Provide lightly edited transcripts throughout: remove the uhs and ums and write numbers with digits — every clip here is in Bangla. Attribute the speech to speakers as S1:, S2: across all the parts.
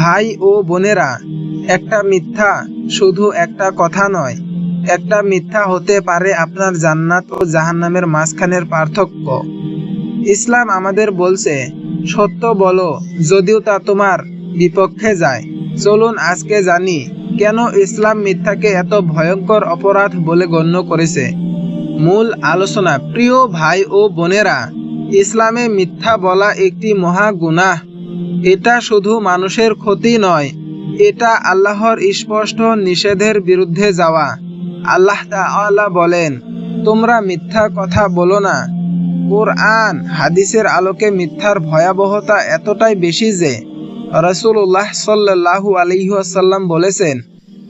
S1: ভাই ও বোনেরা, একটা মিথ্যা শুধু একটা কথা নয়, একটা মিথ্যা হতে পারে আপনার জান্নাত ও জাহান্নামের মাঝখানের পার্থক্য। ইসলাম আমাদের বলছে, সত্য বলো যদিও তা তোমার বিপক্ষে যায়। চলুন আজকে জানি কেন ইসলাম মিথ্যাকে এত ভয়ঙ্কর অপরাধ বলে গণ্য করেছে। মূল আলোচনা। প্রিয় ভাই ও বোনেরা, ইসলামে মিথ্যা বলা একটি মহা গুনাহ। এটা শুধু মানুষের ক্ষতি নয়, এটা আল্লাহর স্পষ্ট নিষেধের বিরুদ্ধে যাওয়া। আল্লাহ তাআলা বলেন, তোমরা মিথ্যা কথা বলো না। কুরআন হাদিসের আলোকে মিথ্যার ভয়াবহতা এতটাই বেশি যে রাসূলুল্লাহ সাল্লাল্লাহু আলাইহি ওয়াসাল্লাম বলেছেন,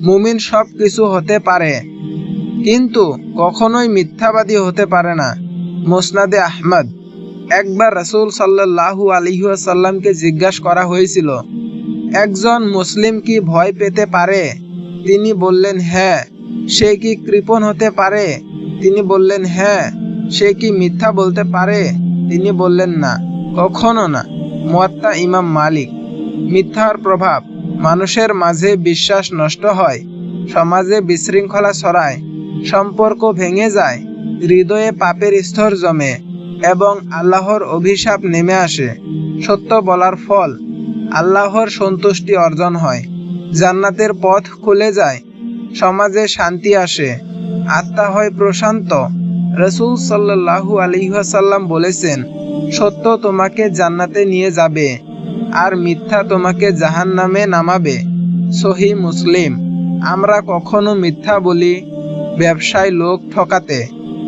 S1: মুমিন সব কিছু হতে পারে কিন্তু কখনোই মিথ্যাবাদী হতে পারে না। মুসনাদে আহমদ। একবার রাসূল সাল্লাল্লাহু আলাইহি ওয়াসাল্লামকে জিজ্ঞাসা করা হয়েছিল, একজন মুসলিম কি ভয় পেতে পারে? তিনি বললেন, হ্যাঁ। সে কি কৃপণ হতে পারে? তিনি বললেন, হ্যাঁ। সে কি মিথ্যা বলতে পারে? তিনি বললেন, না, কখনো না। মুয়াত্তা ইমাম মালিক। মিথ্যার প্রভাব। মানুষের মাঝে বিশ্বাস নষ্ট হয়, সমাজে বিশৃঙ্খলা ছড়ায়, সম্পর্ক ভেঙে যায়, হৃদয়ে পাপের স্তর জমে এবং আল্লাহর অভিশাপ নেমে আসে। সত্য বলার ফল আল্লাহর সন্তুষ্টি অর্জন হয়, জান্নাতের পথ খুলে যায়, সমাজে শান্তি আসে, আত্মা হয় প্রশান্ত। রাসূল সাল্লাল্লাহু আলাইহি ওয়াসাল্লাম বলেছেন, সত্য তোমাকে জান্নাতে নিয়ে যাবে আর মিথ্যা তোমাকে জাহান্নামে নামাবে। সহিহ মুসলিম। আমরা কখনো মিথ্যা বলি ব্যবসায় লোক ঠকাতে,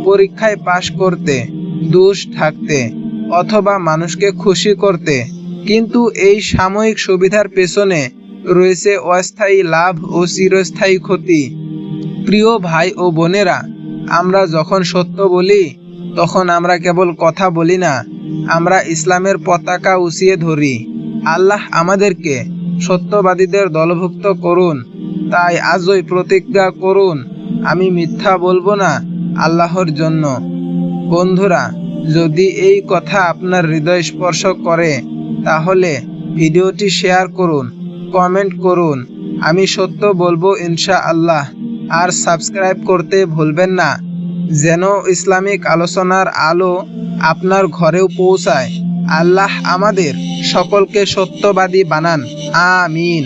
S1: পরীক্ষায় পাশ করতে, দোষ ঢাকতে অথবা মানুষকে খুশি করতে। কিন্তু এই সাময়িক সুবিধার পেছনে রয়েছে অস্থায়ী লাভ ও চিরস্থায়ী ক্ষতি। প্রিয় ভাই ও বোনেরা, আমরা যখন সত্য বলি তখন আমরা কেবল কথা বলি না, আমরা ইসলামের পতাকা উঁচিয়ে ধরি। আল্লাহ আমাদেরকে সত্যবাদীদের দলভুক্ত করুন। তাই আজই প্রতিজ্ঞা করুন, আমি মিথ্যা বলবো না আল্লাহর জন্য। বন্ধুরা, যদি এই কথা আপনার হৃদয় স্পর্শ করে তাহলে ভিডিওটি শেয়ার করুন, কমেন্ট করুন, আমি সত্য বলবো ইনশাআল্লাহ। আর সাবস্ক্রাইব করতে ভুলবেন না, যেন ইসলামিক আলোচনার আলো আপনার ঘরেও পৌঁছায়। আল্লাহ আমাদের সকলকে সত্যবাদী বানান। আমিন।